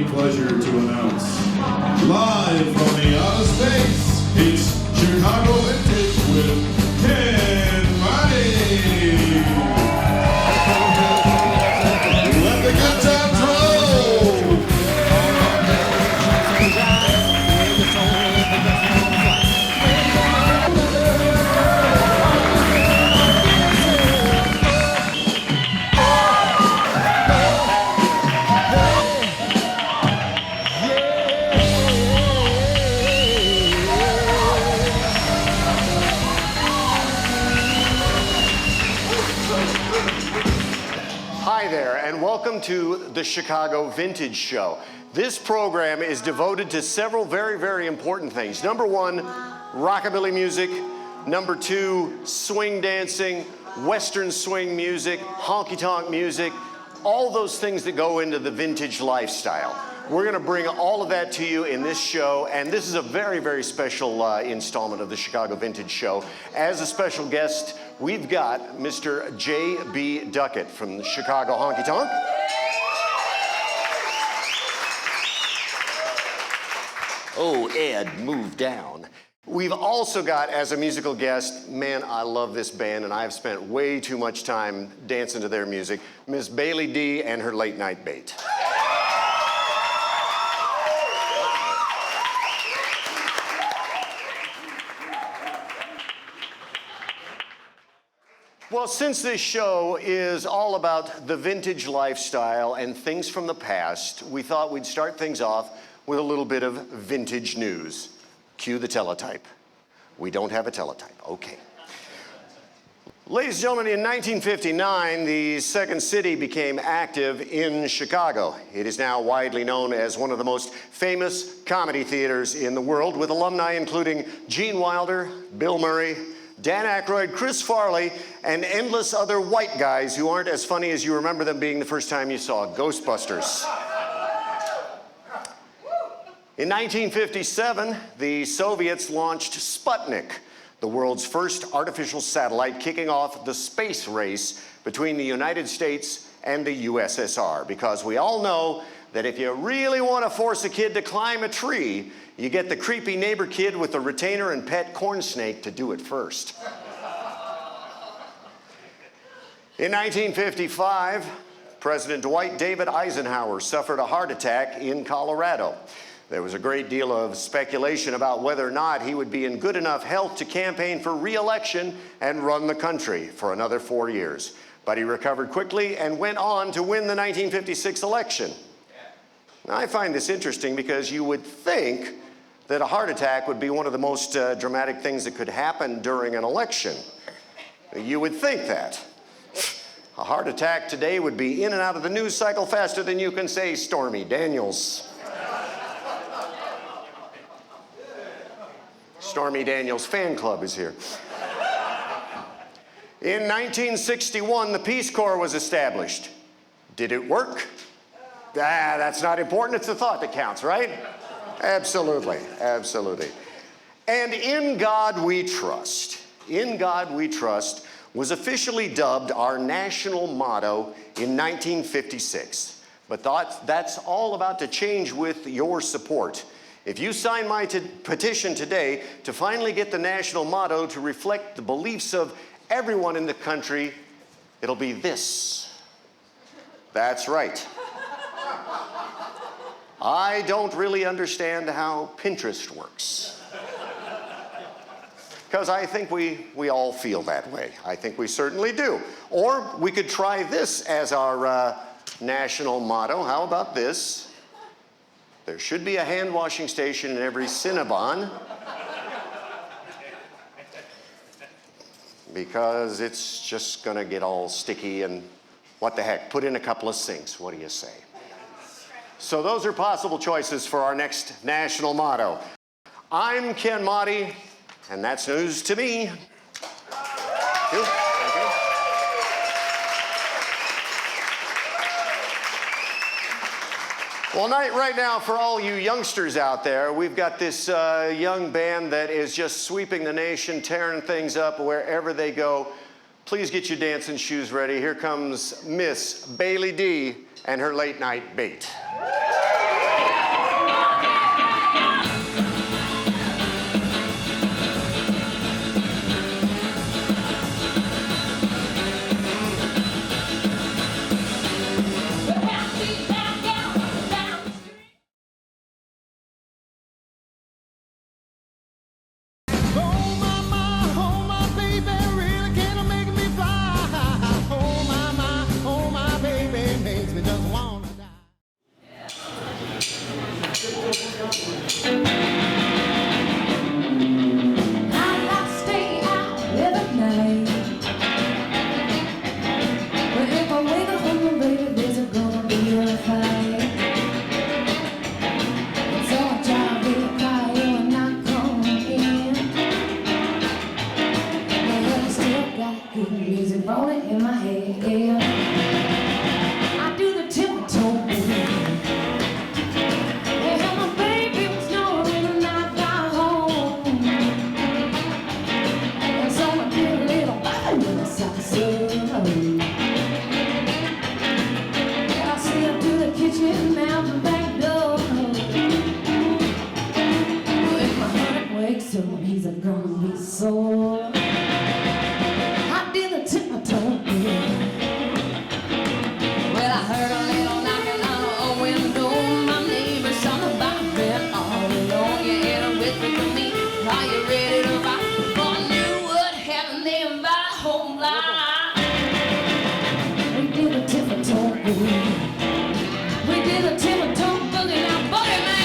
great pleasure to announce, live from the outer space, it's Chicago Vintage with Ken Bate. Let the good times roll. Hi there, and welcome to the Chicago Vintage Show. This program is devoted to several very, very important things. Number one, rockabilly music. Number two, swing dancing, western swing music, honky tonk music, all those things that go into the vintage lifestyle. We're going to bring all of that to you in this show, and this is a very, very special installment of the Chicago Vintage Show. As a special guest, we've got Mr. B Duquette from the Chicago Honky Tonk. Oh, Ed, move down. We've also got, as a musical guest, man, I love this band, and I've spent way too much time dancing to their music, Miss Bailey D and her late night Bate. Well, since this show is all about the vintage lifestyle and things from the past, we thought we'd start things off with a little bit of vintage news. Cue the teletype. We don't have a teletype. Okay. Ladies and gentlemen, in 1959, the Second City became active in Chicago. It is now widely known as one of the most famous comedy theaters in the world, with alumni including Gene Wilder, Bill Murray, Dan Aykroyd, Chris Farley, and endless other white guys who aren't as funny as you remember them being the first time you saw Ghostbusters. In 1957, the Soviets launched Sputnik, the world's first artificial satellite, kicking off the space race between the United States and the USSR, because we all know that if you really want to force a kid to climb a tree, you get the creepy neighbor kid with the retainer and pet corn snake to do it first. In 1955, President Dwight David Eisenhower suffered a heart attack in Colorado. There was a great deal of speculation about whether or not he would be in good enough health to campaign for re-election and run the country for another 4 years. But he recovered quickly and went on to win the 1956 election. Now, I find this interesting because you would think that a heart attack would be one of the most dramatic things that could happen during an election. You would think that. A heart attack today would be in and out of the news cycle faster than you can say Stormy Daniels. Stormy Daniels fan club is here. In 1961, the Peace Corps was established. Did it work? That's not important. It's the thought that counts, right? Absolutely, absolutely. And In God We Trust. In God We Trust was officially dubbed our national motto in 1956. But that's all about to change with your support. If you sign my petition today to finally get the national motto to reflect the beliefs of everyone in the country, it'll be this. That's right. I don't really understand how Pinterest works. Because I think we all feel that way. I think we certainly do. Or we could try this as our national motto. How about this? There should be a hand washing station in every Cinnabon. Because it's just gonna get all sticky and what the heck, put in a couple of sinks. What do you say? So those are possible choices for our next national motto. I'm Ken Bate, and that's news to me. Thank you. Well, right now, for all you youngsters out there, we've got this young band that is just sweeping the nation, tearing things up wherever they go. Please get your dancing shoes ready. Here comes Miss Bailey D and her late night Bate. like good music rolling in my head. I do the tiptoe. Yeah, my baby was snoring and I got home. And so I did a little body with a salsa. Yeah, I slid to the kitchen out the back door. If my heart wakes up, he's gonna be sore. I did the tiptoe. Well, I heard a little knocking on a window. My neighbor son about bed all alone. You ain't a whisper to me. Are you ready to rock? For I knew what happened there by the whole line. We did the tiptoe. We did the tiptoe boogie. Now boogie man.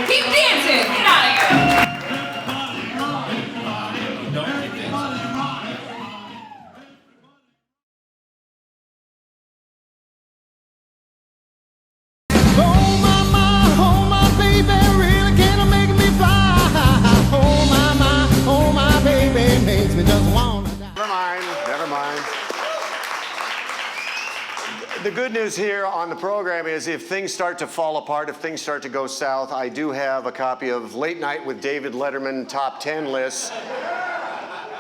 Keep dancing! Get out of here! Oh my baby, really gonna make me fly. Oh my baby, makes me just wanna die. Never mind. The good news here on the program is if things start to fall apart, if things start to go south, I do have a copy of Late Night with David Letterman top 10 lists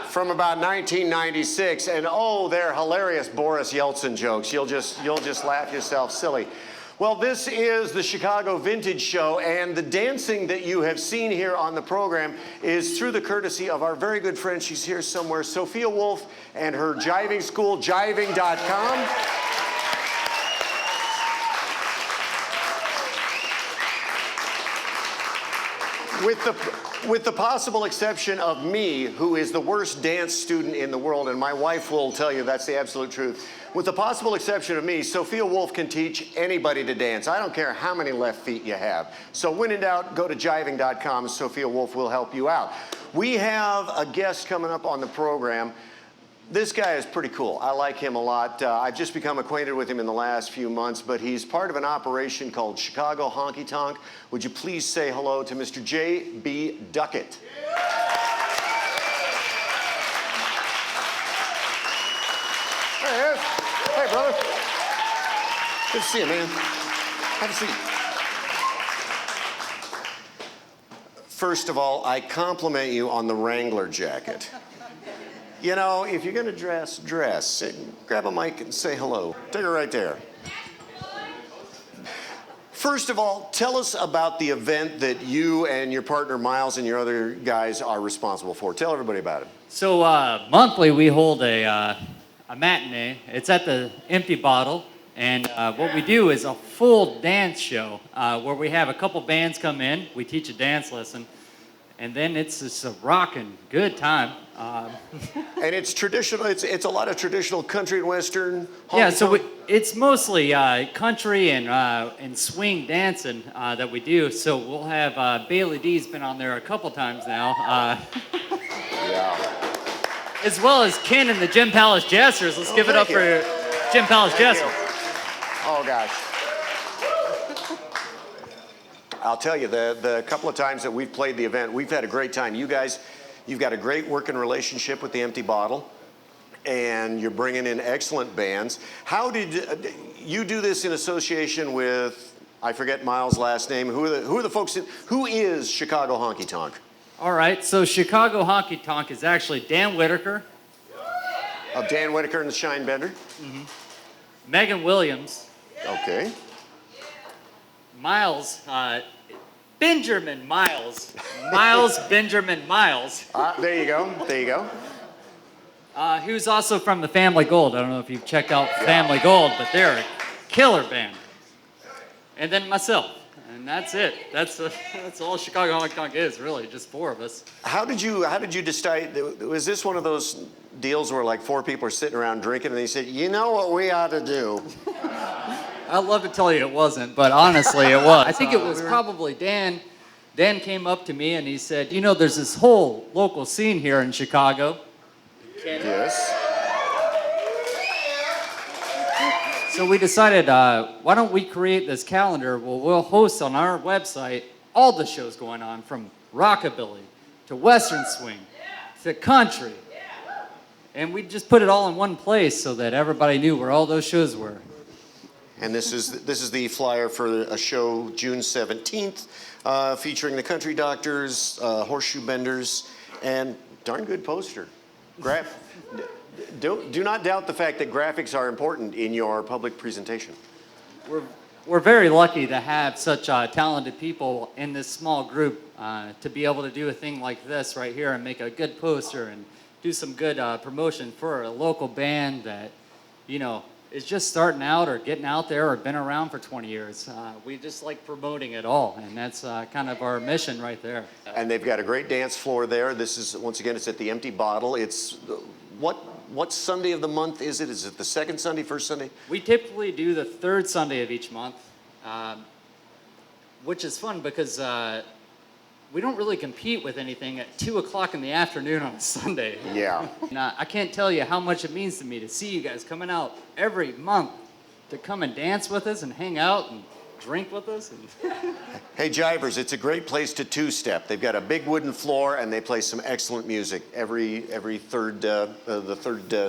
from about 1996, and oh, they're hilarious Boris Yeltsin jokes. You'll just laugh yourself silly. Well, this is the Chicago Vintage Show, and the dancing that you have seen here on the program is through the courtesy of our very good friend, she's here somewhere, Sophia Wolf, and her jiving school, jiving.com. With the possible exception of me, who is the worst dance student in the world, and my wife will tell you that's the absolute truth. With the possible exception of me, Sophia Wolf can teach anybody to dance. I don't care how many left feet you have. So when in doubt, go to jiving.com and Sophia Wolf will help you out. We have a guest coming up on the program. This guy is pretty cool. I like him a lot. I've just become acquainted with him in the last few months, but he's part of an operation called Chicago Honky Tonk. Would you please say hello to Mr. B Duquette? There he is. Hey, brother. Good to see you, man. Have a seat. First of all, I compliment you on the Wrangler jacket. You know, if you're gonna dress, dress. Grab a mic and say hello. Take her right there. First of all, tell us about the event that you and your partner Miles and your other guys are responsible for. Tell everybody about it. So monthly we hold a matinee. It's at the Empty Bottle, and what we do is a full dance show where we have a couple bands come in. We teach a dance lesson, and then it's just a rocking good time. And it's traditional. It's a lot of traditional country and western. Yeah, so it's mostly country and swing dancing that we do. So we'll have Bailey D's been on there a couple times now. Yeah. As well as Ken and the Gym Palace Jazzers. Let's give it up for Gym Palace Jazzers. Oh gosh. I'll tell you, the couple of times that we've played the event, we've had a great time. You guys, you've got a great working relationship with the Empty Bottle, and you're bringing in excellent bands. How did you do this in association with, I forget Miles' last name, who are the folks, who is Chicago Honky Tonk? All right, so Chicago Honky Tonk is actually Dan Whitaker. Of Dan Whitaker and the Shine Bender? Mm-hmm. Megan Williams. Okay. Miles, Benjamin Miles. Miles Benjamin Miles. There you go, there you go. He was also from the Family Gold. I don't know if you've checked out Family Gold, but they're a killer band. And then myself, and that's it. That's all Chicago Honky Tonk is, really, just four of us. How did you decide? Was this one of those deals where like four people are sitting around drinking and they said, you know what we ought to do? I'd love to tell you it wasn't, but honestly it was. I think it was probably Dan. Dan came up to me and he said, you know, there's this whole local scene here in Chicago. Yes. So we decided, why don't we create this calendar? Well, we'll host on our website all the shows going on, from rockabilly to western swing to country. And we just put it all in one place so that everybody knew where all those shows were. And this is the flyer for a show June 17th, featuring the Country Doctors, Horseshoe Benders, and darn good poster. Do not doubt the fact that graphics are important in your public presentation. We're very lucky to have such talented people in this small group to be able to do a thing like this right here and make a good poster and do some good promotion for a local band that, you know, is just starting out or getting out there or been around for 20 years. We just like promoting it all, and that's kind of our mission right there. And they've got a great dance floor there. This is, once again, it's at the Empty Bottle. It's, what Sunday of the month is it? Is it the second Sunday, first Sunday? We typically do the third Sunday of each month, which is fun because we don't really compete with anything at 2 o'clock in the afternoon on a Sunday. Yeah. And, I can't tell you how much it means to me to see you guys coming out every month to come and dance with us and hang out and drink with us. And Hey, Jivers, it's a great place to two-step. They've got a big wooden floor, and they play some excellent music every third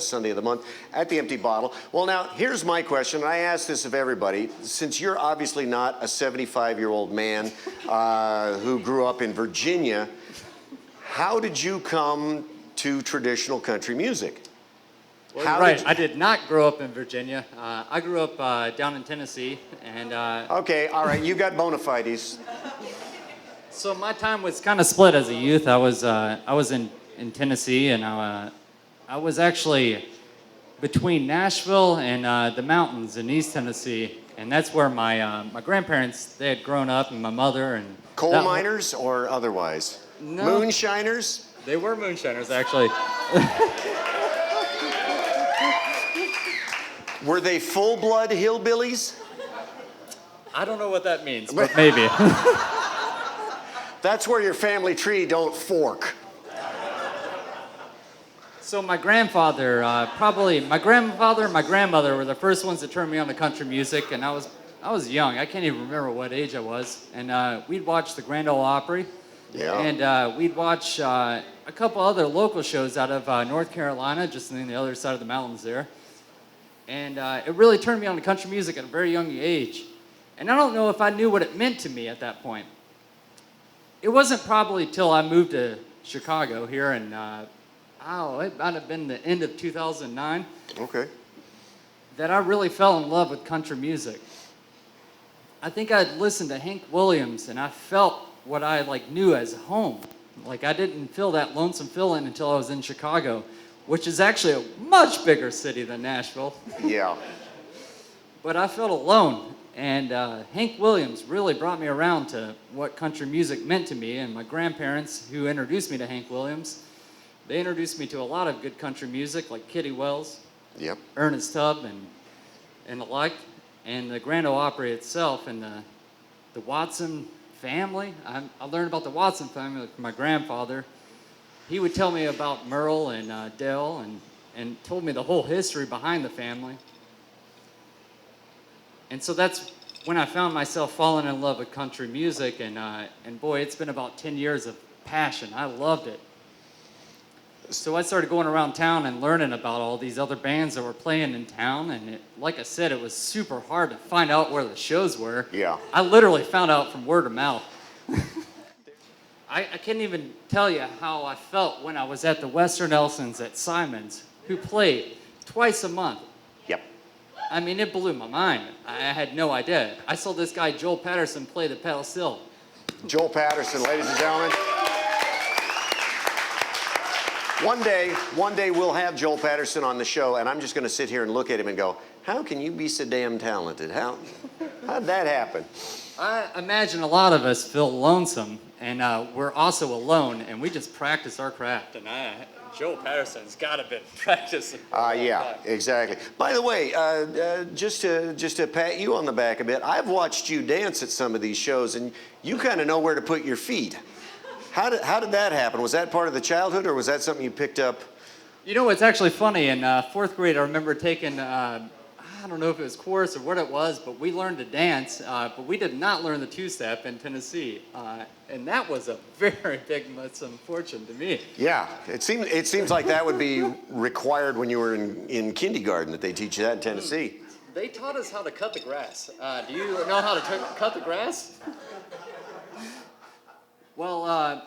Sunday of the month at the Empty Bottle. Well, now, here's my question. I ask this of everybody. Since you're obviously not a 75-year-old man who grew up in Virginia, how did you come to traditional country music? Well, right, I did not grow up in Virginia. I grew up down in Tennessee, and Okay, all right, you got bona fides. so my time was kind of split as a youth. I was in Tennessee, and I was actually between Nashville and the mountains in East Tennessee, and that's where my grandparents, they had grown up, and my mother. And Coal miners or otherwise? No. Moonshiners? They were moonshiners, actually. Were they full-blood hillbillies? I don't know what that means, but maybe. That's where your family tree don't fork. So my grandfather, my grandfather and my grandmother were the first ones that turned me on to country music, and I was young. I can't even remember what age I was. And we'd watch the Grand Ole Opry. Yeah. And we'd watch a couple other local shows out of North Carolina, just on the other side of the mountains there. And it really turned me on to country music at a very young age. And I don't know if I knew what it meant to me at that point. it wasn't probably till I moved to Chicago here in, it might have been the end of 2009, Okay. that I really fell in love with country music. I think I'd listened to Hank Williams and I felt what I knew as home. Like I didn't feel that lonesome feeling until I was in Chicago, which is actually a much bigger city than Nashville. Yeah. But I felt alone. And Hank Williams really brought me around to what country music meant to me. And my grandparents, who introduced me to Hank Williams, they introduced me to a lot of good country music like Kitty Wells, Yep. Ernest Tubb, and the like. And the Grand Ole Opry itself and the Watson family. I learned about the Watson family from my grandfather. He would tell me about Merle and Dell and told me the whole history behind the family. And so that's when I found myself falling in love with country music. And boy, it's been about 10 years of passion. I loved it. So I started going around town and learning about all these other bands that were playing in town. And like I said, it was super hard to find out where the shows were. Yeah. I literally found out from word of mouth. I can't even tell you how I felt when I was at the Western Elsons at Simon's, who played twice a month. Yep. I mean, it blew my mind. I had no idea. I saw this guy, Joel Patterson, play the pedal steel. Joel Patterson, ladies and gentlemen. One day we'll have Joel Patterson on the show, and I'm just going to sit here and look at him and go, how can you be so damn talented? How'd that happen? I imagine a lot of us feel lonesome, and we're also alone, and we just practice our craft. And Joel Patterson's got to be practicing. Yeah, exactly. By the way, just to pat you on the back a bit, I've watched you dance at some of these shows, and you kind of know where to put your feet. How did that happen? Was that part of the childhood, or was that something you picked up? You know, it's actually funny. In fourth grade, I remember taking, I don't know if it was chorus or what it was, but we learned to dance, but we did not learn the two-step in Tennessee. And that was a very big misfortune to me. Yeah, it seems like that would be required when you were in kindergarten, that they teach you that in Tennessee. They taught us how to cut the grass. Do you know how to cut the grass? Well,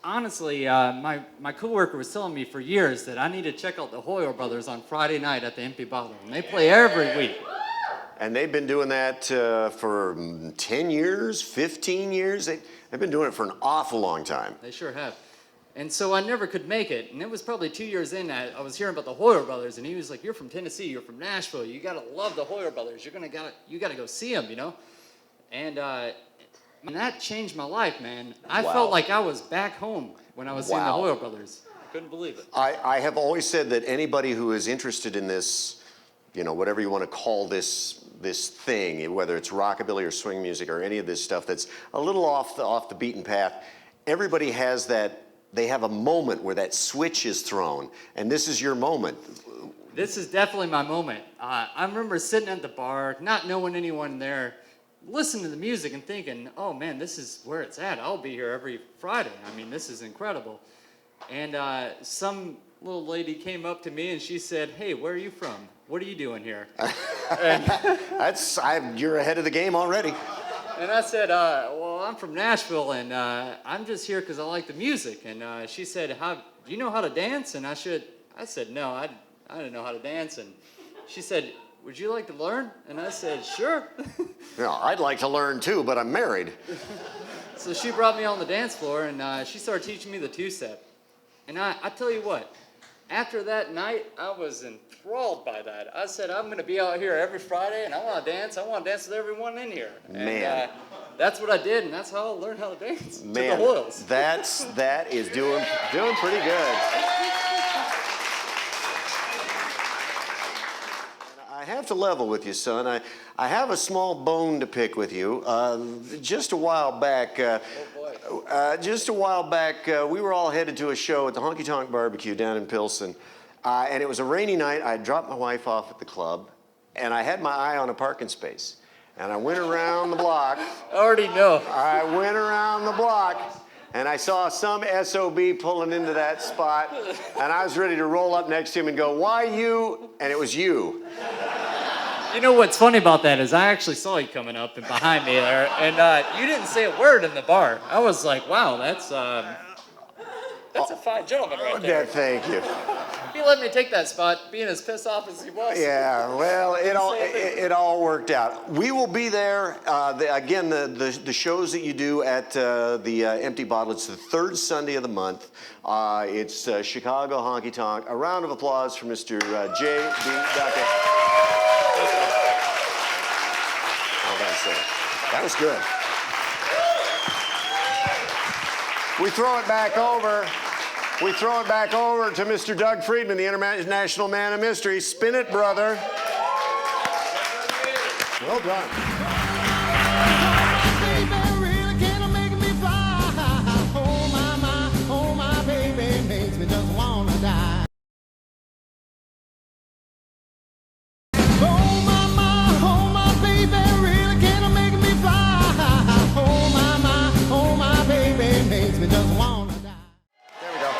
honestly, my coworker was telling me for years that I need to check out the Hoyle Brothers on Friday night at the Empty Bottle, and they play every week. And they've been doing that for 10 years, 15 years. They've been doing it for an awful long time. They sure have. And so I never could make it. And it was probably 2 years in that I was hearing about the Hoyle Brothers, and he was like, "You're from Tennessee, you're from Nashville, you gotta love the Hoyle Brothers. You gotta go see them, you know." And that changed my life, man. I felt like I was back home when I was seeing the Hoyle Brothers. I couldn't believe it. I have always said that anybody who is interested in this, whatever you want to call this thing, whether it's rockabilly or swing music or any of this stuff that's a little off the beaten path, everybody has that. They have a moment where that switch is thrown, and this is your moment. This is definitely my moment. I remember sitting at the bar, not knowing anyone there, listening to the music and thinking, oh man, this is where it's at. I'll be here every Friday. I mean, this is incredible. And some little lady came up to me and she said, "Hey, where are you from? What are you doing here?" You're ahead of the game already. And I said, well, I'm from Nashville, and I'm just here because I like the music. And she said, do you know how to dance? And I said, no, I didn't know how to dance. And she said, would you like to learn? And I said, sure. No, I'd like to learn too, but I'm married. So she brought me on the dance floor, and she started teaching me the two-step. And I tell you what, after that night, I was enthralled by that. I said, I'm going to be out here every Friday, and I want to dance. I want to dance with everyone in here. Man. And that's what I did, and that's how I learned how to dance. Man, to the Hoyles. that is doing pretty good. I have to level with you, son. I have a small bone to pick with you. Just a while back, we were all headed to a show at the Honky Tonk barbecue down in Pilsen. And it was a rainy night. I dropped my wife off at the club, and I had my eye on a parking space. And I went around the block. I already know. I went around the block, and I saw some SOB pulling into that spot, and I was ready to roll up next to him and go, "Why you?" And it was you. You know what's funny about that is I actually saw you coming up and behind me there, and you didn't say a word in the bar. I was like, wow, that's a fine gentleman right there. Yeah, thank you. He let me take that spot, being as pissed off as he was. Yeah, well, it all worked out. We will be there. Again, the shows that you do at the Empty Bottle, it's the third Sunday of the month. It's Chicago Honky Tonk. A round of applause for Mr. J. B Duquette. Hold on a second. That was good. We throw it back over. We throw it back over to Mr. Doug Friedman, the International Man of Mystery. Spin it, brother. Well done. Baby, really kinda making me fly. Oh my baby makes me just wanna die. Oh my baby, really kinda making me fly. Oh my baby makes me just wanna die. There we go.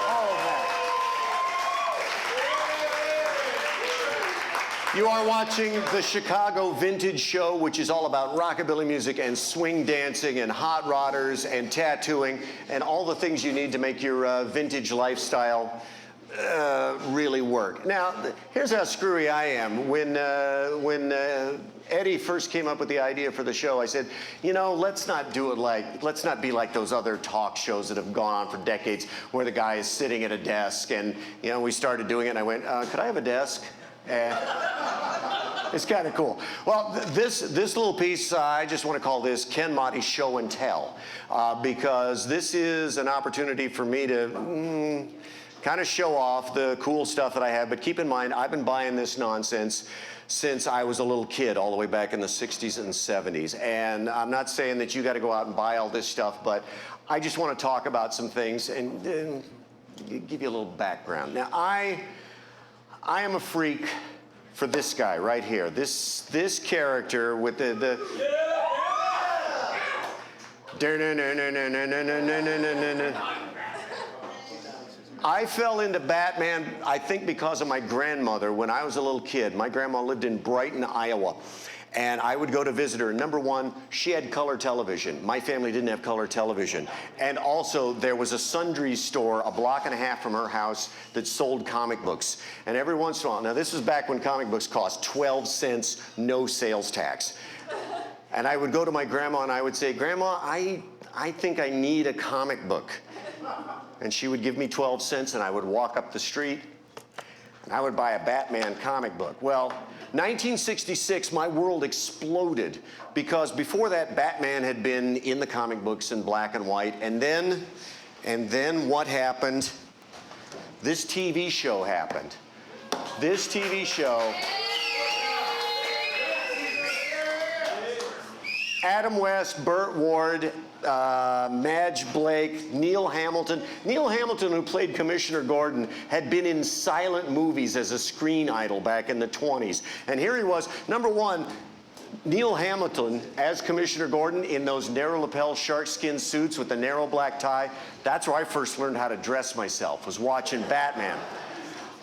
All of that. You are watching the Chicago Vintage Show, which is all about rockabilly music and swing dancing and hot rodders and tattooing and all the things you need to make your vintage lifestyle really work. Now, here's how screwy I am. When Eddie first came up with the idea for the show, I said, you know, let's not be like those other talk shows that have gone on for decades where the guy is sitting at a desk, and, you know, we started doing it and I went, could I have a desk? It's kind of cool. Well, this little piece, I just want to call this Ken Mott's Show and Tell, because this is an opportunity for me to kind of show off the cool stuff that I have. But keep in mind, I've been buying this nonsense since I was a little kid, all the way back in the 60s and 70s. And I'm not saying that you got to go out and buy all this stuff, but I just want to talk about some things and give you a little background. Now, I am a freak for this guy right here. This character with the I fell into Batman, I think because of my grandmother when I was a little kid. My grandma lived in Brighton, Iowa. And I would go to visit her. Number one, she had color television. My family didn't have color television. And also, there was a sundries store a block and a half from her house that sold comic books. And every once in a while, now this was back when comic books cost 12 cents, no sales tax. And I would go to my grandma and I would say, Grandma, I think I need a comic book. And she would give me 12 cents and I would walk up the street and I would buy a Batman comic book. Well, 1966, my world exploded because before that, Batman had been in the comic books in black and white. And then what happened? This TV show happened. This TV show. Adam West, Burt Ward, Madge Blake, Neil Hamilton. Neil Hamilton, who played Commissioner Gordon, had been in silent movies as a screen idol back in the 20s. And here he was, number one, Neil Hamilton as Commissioner Gordon in those narrow lapel sharkskin suits with the narrow black tie. That's where I first learned how to dress myself, was watching Batman.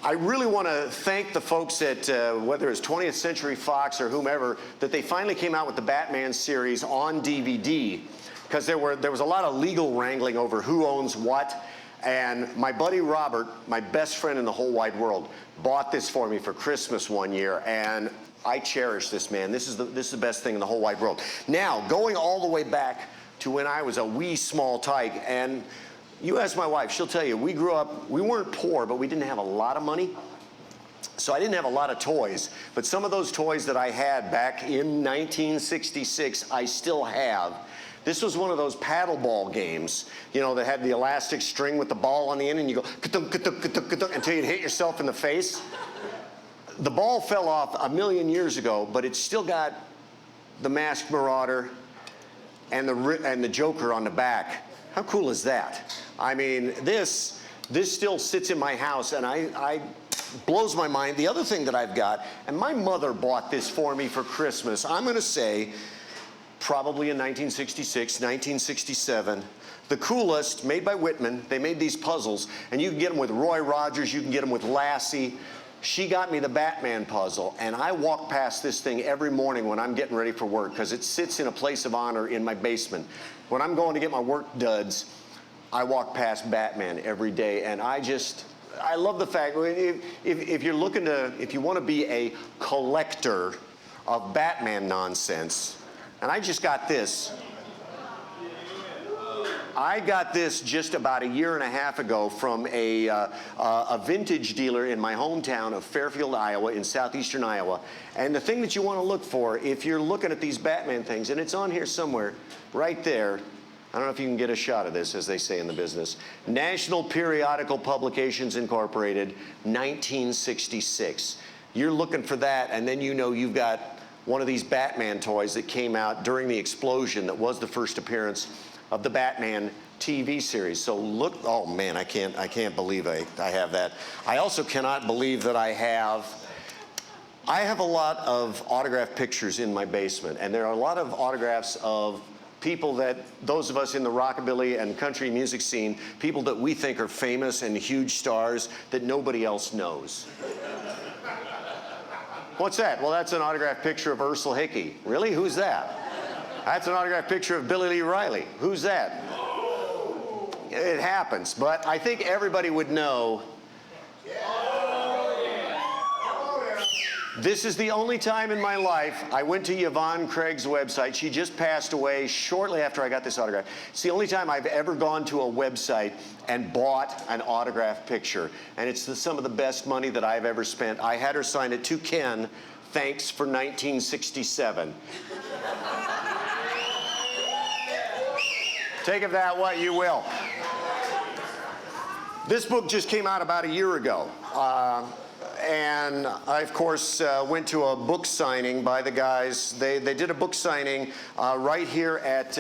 I really want to thank the folks at, whether it's 20th Century Fox or whomever, that they finally came out with the Batman series on DVD, because there was a lot of legal wrangling over who owns what. And my buddy Robert, my best friend in the whole wide world, bought this for me for Christmas one year, and I cherish this, man. This is the best thing in the whole wide world. Now, going all the way back to when I was a wee small tyke, and you ask my wife, she'll tell you, we grew up, we weren't poor, but we didn't have a lot of money. So I didn't have a lot of toys, but some of those toys that I had back in 1966, I still have. This was one of those paddle ball games, you know, that had the elastic string with the ball on the end, and you go ka-tunk, ka-tunk, ka-tunk, ka-tunk, until you'd hit yourself in the face. The ball fell off a million years ago, but it's still got the Masked Marauder and the Joker on the back. How cool is that? I mean, this still sits in my house, and I blows my mind. The other thing that I've got, and my mother bought this for me for Christmas, I'm going to say probably in 1966, 1967. The coolest, made by Whitman. They made these puzzles, and you can get them with Roy Rogers, you can get them with Lassie. she got me the Batman puzzle, and I walk past this thing every morning when I'm getting ready for work because it sits in a place of honor in my basement. When I'm going to get my work duds, I walk past Batman every day, and I love the fact, if you're looking to, if you want to be a collector of Batman nonsense, and I just got this. I got this just about a year and a half ago from a vintage dealer in my hometown of Fairfield, Iowa, in southeastern Iowa. And the thing that you want to look for, if you're looking at these Batman things, and it's on here somewhere, right there, I don't know if you can get a shot of this, as they say in the business. National Periodical Publications Incorporated, 1966. You're looking for that, and then you know you've got one of these Batman toys that came out during the explosion that was the first appearance of the Batman TV series. So look, oh man, I can't believe I have that. I also cannot believe that I have a lot of autographed pictures in my basement, and there are a lot of autographs of people that, those of us in the rockabilly and country music scene, people that we think are famous and huge stars that nobody else knows. What's that? Well, that's an autographed picture of Ursula Hickey. Really? Who's that? That's an autographed picture of Billy Lee Riley. Who's that? It happens, but I think everybody would know. This is the only time in my life I went to Yvonne Craig's website. She just passed away shortly after I got this autograph. It's the only time I've ever gone to a website and bought an autographed picture. And it's some of the best money that I've ever spent. I had her sign it to Ken, thanks for 1967. Take of that what you will. This book just came out about a year ago. And I, of course, went to a book signing by the guys. They did a book signing right here at,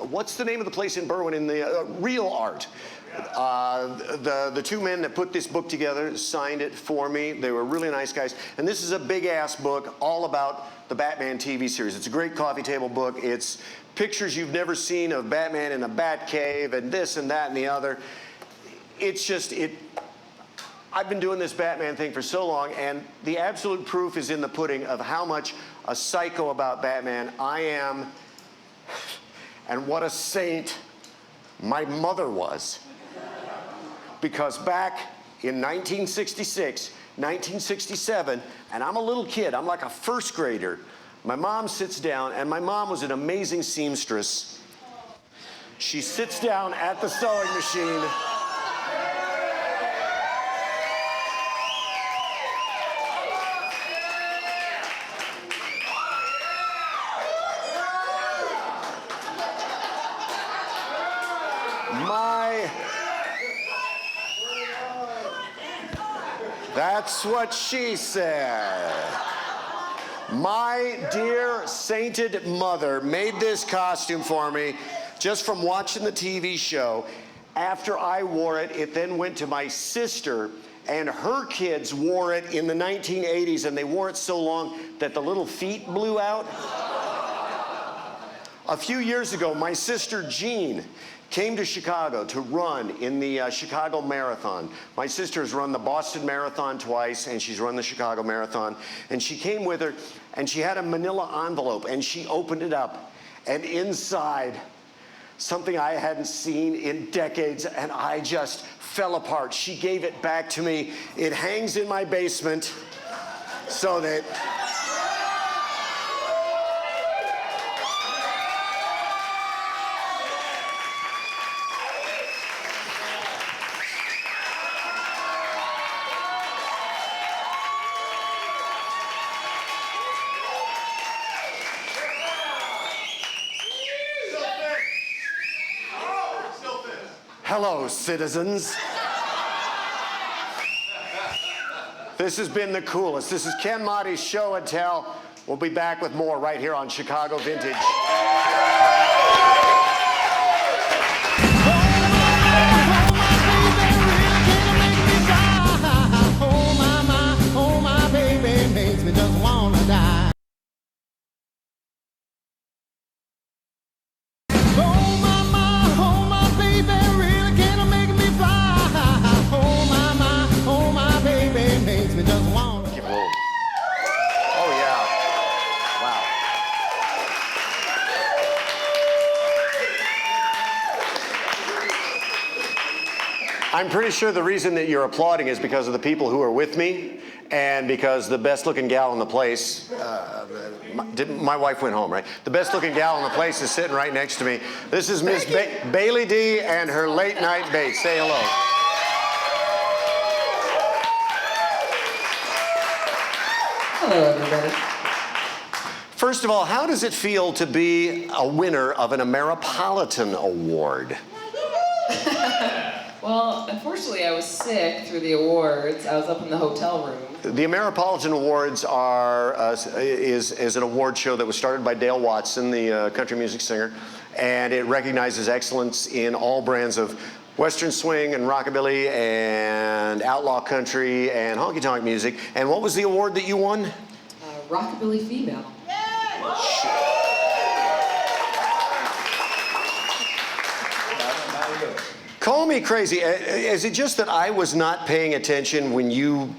what's the name of the place in Berwyn? In the Real Art. The two men that put this book together signed it for me. They were really nice guys. And this is a big-ass book all about the Batman TV series. It's a great coffee table book. It's pictures you've never seen of Batman in a bat cave and this and that and the other. It's just, I've been doing this Batman thing for so long, and the absolute proof is in the pudding of how much a psycho about Batman I am, and what a saint my mother was. Because back in 1966, 1967, and I'm a little kid, I'm like a first grader, my mom sits down, and my mom was an amazing seamstress. She sits down at the sewing machine. That's what she said. My dear sainted mother made this costume for me just from watching the TV show. After I wore it, it then went to my sister, and her kids wore it in the 1980s, and they wore it so long that the little feet blew out. A few years ago, my sister Jean came to Chicago to run in the Chicago Marathon. My sister has run the Boston Marathon twice, and she's run the Chicago Marathon. And she came with her, and she had a manila envelope, and she opened it up. And inside, something I hadn't seen in decades, and I just fell apart. She gave it back to me. It hangs in my basement so that... Hello, citizens. This has been the coolest. This is Ken Motte's Show and Tell. We'll be back with more right here on Chicago Vintage. Oh my baby makes me just wanna die. Oh my baby really can make me fly. Oh my baby makes me just wanna die. I'm pretty sure the reason that you're applauding is because of the people who are with me, and because the best looking gal in the place, my wife went home, right? The best looking gal in the place is sitting right next to me. This is Miss Bailey D and her late night Bate. Say hello. Hello, everybody. First of all, how does it feel to be a winner of an Ameripolitan Award? Well, unfortunately, I was sick through the awards. I was up in the hotel room. The Ameripolitan Awards is an award show that was started by Dale Watson, the country music singer, and it recognizes excellence in all brands of Western swing and rockabilly and outlaw country and honky tonk music. And what was the award that you won? Rockabilly female. Call me crazy. Is it just that I was not paying attention when you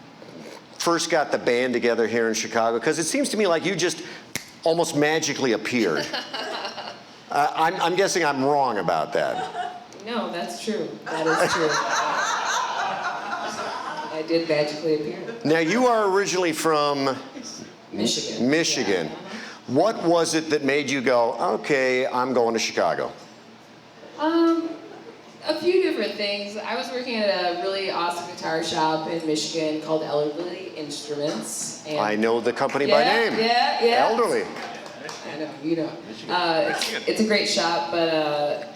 first got the band together here in Chicago? Because it seems to me like you just almost magically appeared. I'm guessing I'm wrong about that. No, that's true. That is true. I did magically appear. Now, you are originally from Michigan. Michigan. Yeah. What was it that made you go, okay, I'm going to Chicago? A few different things. I was working at a really awesome guitar shop in Michigan called Elderly Instruments. And I know the company by name. Yeah. Elderly. I know, you know. It's a great shop, but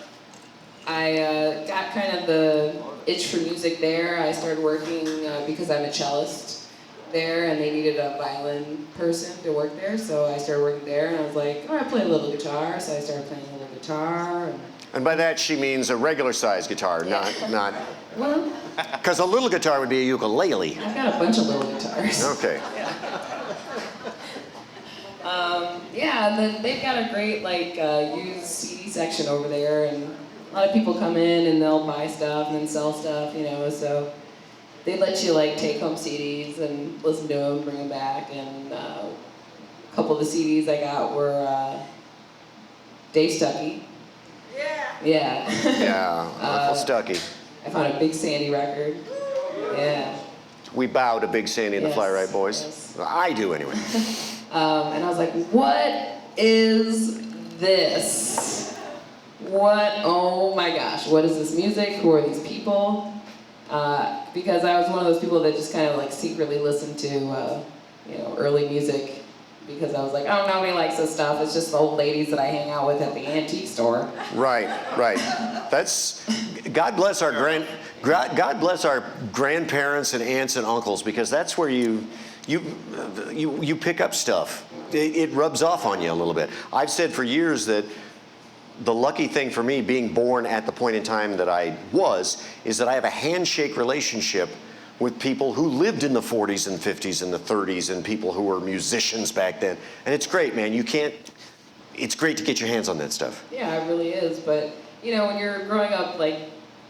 I got kind of the itch for music there. I started working because I'm a cellist there, and they needed a violin person to work there, so I started working there, and I was like, oh, I play a little guitar, so I started playing a little guitar. And by that she means a regular size guitar, not. Well, Because a little guitar would be a ukulele. I've got a bunch of little guitars. Okay. Yeah, and then they've got a great used CD section over there, and a lot of people come in and they'll buy stuff and then sell stuff, you know. So they let you take home CDs and listen to them, bring them back, and a couple of the CDs I got were Dave Stuckey. Yeah. Yeah, Uncle Stucky. I found a Big Sandy record. Yeah. We bow to Big Sandy and the Yes, Fly Right Boys. yes. I do anyway. And I was like, what is this? Oh my gosh, what is this music? Who are these people? Because I was one of those people that just kind of secretly listened to, early music, because I was like, oh, nobody likes this stuff. It's just the old ladies that I hang out with at the antique store. Right. That's God bless our grandparents and aunts and uncles, because that's where you pick up stuff. It rubs off on you a little bit. I've said for years that the lucky thing for me, being born at the point in time that I was, is that I have a handshake relationship with people who lived in the 40s and 50s and the 30s, and people who were musicians back then. And it's great, man. It's great to get your hands on that stuff. Yeah, it really is. But, when you're growing up,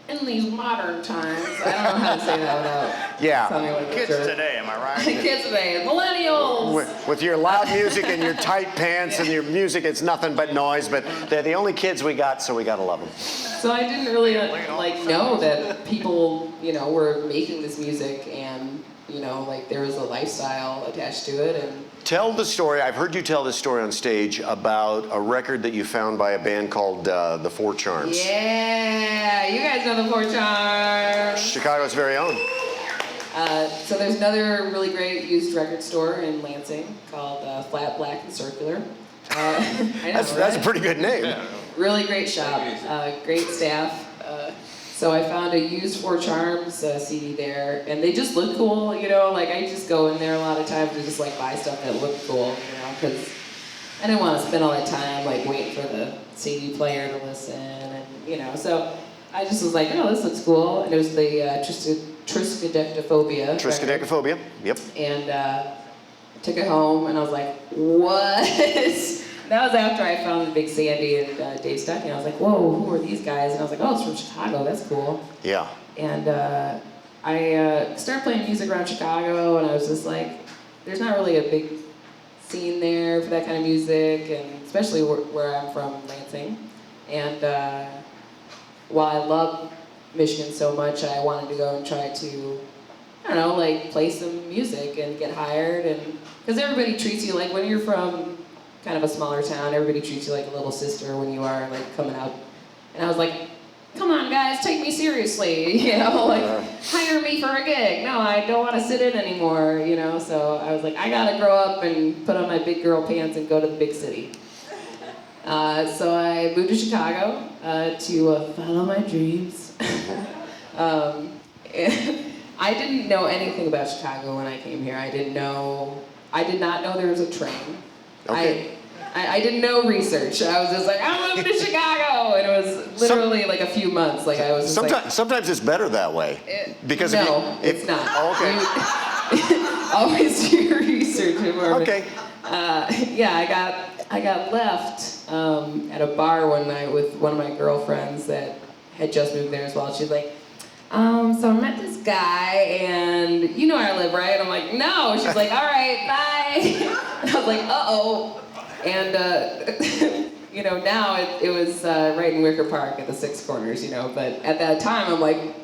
in these modern times, I don't know how to say that without Yeah. sounding like a Kids jerk. today, am I right? Kids today, millennials. With your loud music and your tight pants and your music, it's nothing but noise, but they're the only kids we got, so we gotta love them. So I didn't really know that people, were making this music, and there was a lifestyle attached to it. And Tell the story. I've heard you tell this story on stage about a record that you found by a band called the Four Charms. yeah, you guys know the Four Charms. Chicago's very own. So there's another really great used record store in Lansing called Flat, Black, and Circular. I know, That's a pretty good name. Really great shop, great staff. So I found a used Four Charms CD there, and they just look cool, I just go in there a lot of times to just buy stuff that looked cool, because I didn't want to spend all that time waiting for the CD player to listen, and so I just was like, oh, this looks cool, and it was the Triskaidekaphobia. Triskaidekaphobia, yep. And took it home, and I was like, what? That was after I found the Big Sandy and Dave Stuckey, and I was like, whoa, who are these guys? And I was like, oh, it's from Chicago, that's cool. Yeah. And I started playing music around Chicago, and I was just like, there's not really a big scene there for that kind of music, and especially where I'm from, Lansing. And while I love Michigan so much, I wanted to go and try to, I don't know, like play some music and get hired. And because everybody treats you like, when you're from kind of a smaller town, everybody treats you like a little sister when you are like coming out. And I was like, come on guys, take me seriously, you know, like hire me for a gig. No, I don't want to sit in anymore, you know. So I was like, I gotta grow up and put on my big girl pants and go to the big city. So I moved to Chicago to follow my dreams. I didn't know anything about Chicago when I came here. I did not know there was a train. Okay. I didn't know research. I was just like, I'm moving to Chicago, and it was literally like a few months. Like I was just like, sometimes it's better that way. Because no, if it's not. Oh, okay. Always do your research. Okay. Yeah, I got left at a bar one night with one of my girlfriends that had just moved there as well. She's like, so I met this guy, and you know where I live, right? I'm like, no. She's like, all right, bye. And I was like, uh-oh. And, you know, now it was right in Wicker Park at the Six Corners, you know, but at that time I'm like,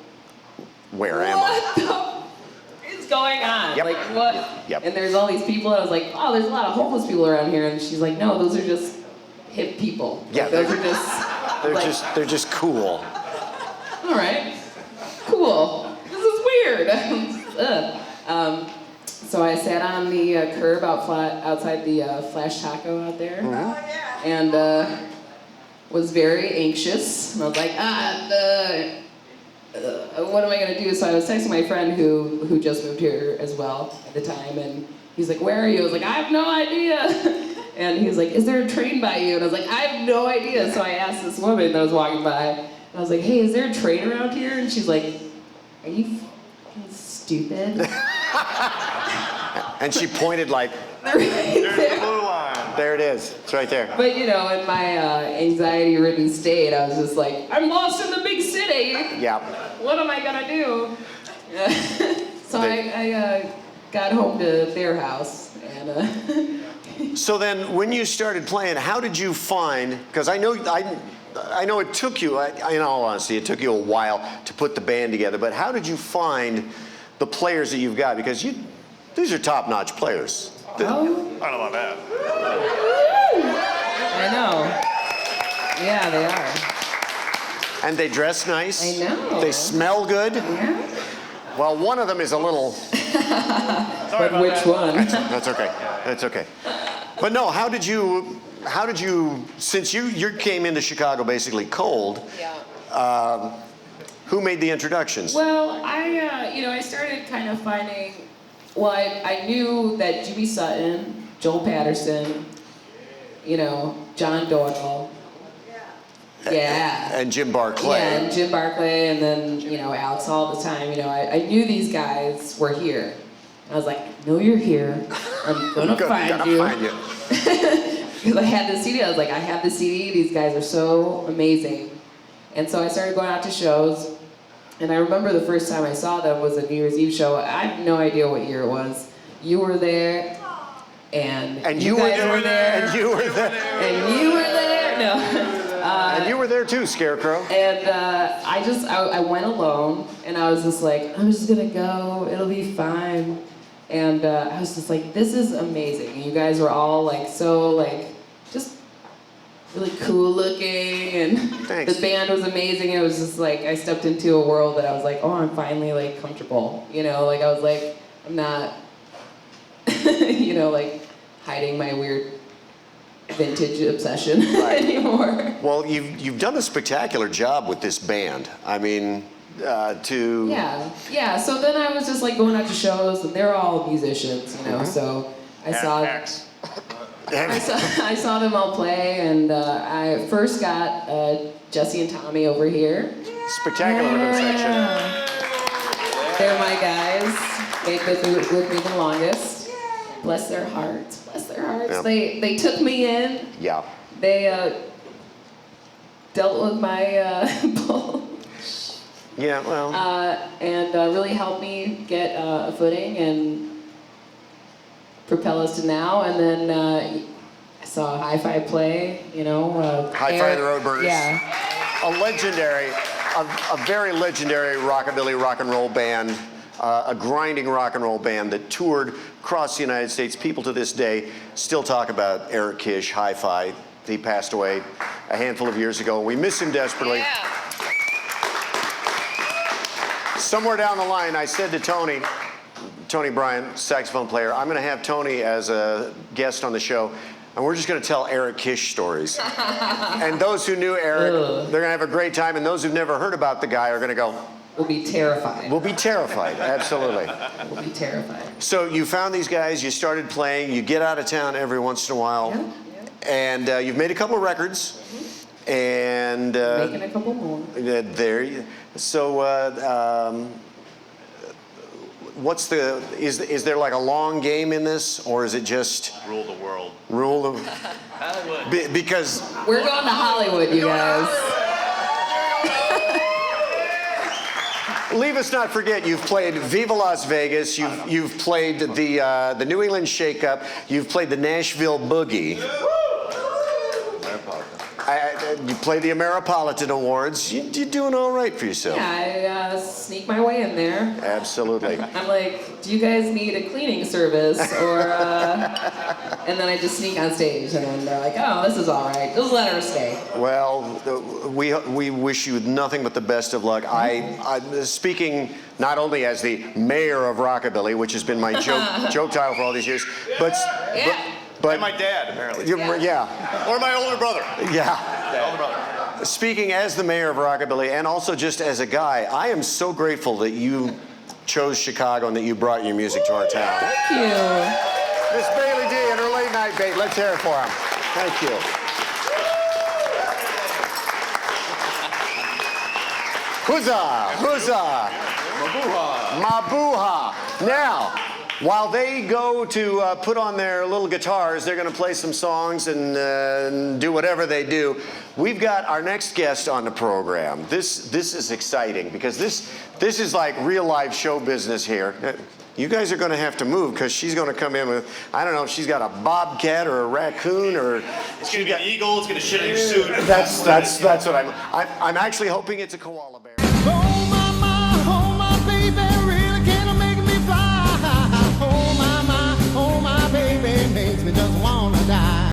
where am I? what the is going on? Yep. Like, what? Yep. And there's all these people, and I was like, oh, there's a lot of homeless people around here. And she's like, no, those are just hip people. Yeah, Like, those are just, they're just cool. all right, cool. This is weird. Ugh. So I sat on the curb outside the Flash Taco out there, and was very anxious. And I was like, what am I gonna do? So I was texting my friend who just moved here as well at the time, and he's like, where are you? I was like, I have no idea. And he was like, is there a train by you? And I was like, I have no idea. So I asked this woman that was walking by, and I was like, hey, is there a train around here? And she's like, are you fucking stupid? And she pointed like, There's the blue line. There it is. It's right there. But you know, in my anxiety-ridden state, I was just like, I'm lost in the big city. Yeah. What am I gonna do? So I got home to their house, and So then, when you started playing, how did you find? Because I know it took you. In all honesty, it took you a while to put the band together. But how did you find the players that you've got? Because these are top-notch players. Oh. I don't know about that. I know. Yeah, they are. And they dress nice. I know. They smell good. Yeah. Well, one of them is a little. But which one? That's okay. That's okay. But no, how did you, since you came into Chicago basically cold, Yeah. who made the introductions? Well, I started kind of finding. Well, I knew that Jimmy Sutton, Joel Patterson, you know, John Doyle. Yeah. And Jim Barclay. Yeah, and Jim Barclay, and then, you know, Alex all the time. You know, I knew these guys were here. I was like, I know you're here. I'm gonna find you. Because I had the CD. I was like, I have the CD. These guys are so amazing. And so I started going out to shows. And I remember the first time I saw them was a New Year's Eve show. I have no idea what year it was. You were there, and you guys were there, and you were there, and you were there. No. And you were there too, Scarecrow. And I went alone, and I was just like, I'm just gonna go. It'll be fine. And I was just like, this is amazing. And you guys were all like so like just really cool looking, and Thanks. the band was amazing. It was just like I stepped into a world that I was like, oh, I'm finally like comfortable. You know, like I was like, I'm not, you know, like hiding my weird vintage obsession anymore. Well, you've done a spectacular job with this band. I mean, Yeah. So then I was just like going out to shows, and they're all musicians, you know. So I saw them all play, and I first got Jesse and Tommy over here. Spectacular rhythm section. They're my guys. They've been with me the longest. Bless their hearts. Bless their hearts. Yeah. They took me in. Yeah. They dealt with my bull. Yeah, well. And really helped me get a footing and propel us to now. And then I saw Hi-Fi play, you know. Hi-Fi and the Roadburgers. Yeah. A legendary. a very legendary rockabilly rock and roll band, a grinding rock and roll band that toured across the United States. People to this day still talk about Eric Kish, Hi-Fi. He passed away a handful of years ago. We miss him desperately. Yeah. Somewhere down the line, I said to Tony Bryant, saxophone player, I'm going to have Tony as a guest on the show, and we're just going to tell Eric Kish stories. And those who knew Eric, they're going to have a great time, and those who've never heard about the guy are going to go, We'll be terrified. we'll be terrified, absolutely. We'll be terrified. So you found these guys, you started playing, you get out of town every once in a while, and you've made a couple of records, and... Making a couple more. So, what's the, is there like a long game in this, or is it just... Rule the world. Rule the... Hollywood. Because... We're going to Hollywood, you guys. Leave us not forget, you've played Viva Las Vegas, you've played the New England Shake-Up, you've played the Nashville Boogie. You played the Ameripolitan Awards. You're doing all right for yourself. Yeah, I sneak my way in there. Absolutely. I'm like, do you guys need a cleaning service? Or, and then I just sneak on stage, and then they're like, oh, this is all right. Just let her stay. Well, we wish you nothing but the best of luck. I'm speaking not only as the mayor of Rockabilly, which has been my joke title for all these years, but And my dad, apparently. Yeah. Or my older brother. Yeah. Older brother. Speaking as the mayor of Rockabilly, and also just as a guy, I am so grateful that you chose Chicago and that you brought your music to our town. Thank you. Miss Bailey D and her late night Bate. Let's hear it for him. Thank you. Huzzah! Huzzah! Mabuha. Mabuha. Now, while they go to put on their little guitars, they're going to play some songs and do whatever they do. We've got our next guest on the program. This is exciting because this is like real life show business here. You guys are going to have to move because she's going to come in with, I don't know if she's got a bobcat or a raccoon or... It's going to be an eagle. It's going to shit in your suit. That's what I'm actually hoping it's a koala bear. Oh my baby, really can make me fly. Oh my baby, makes me just wanna die.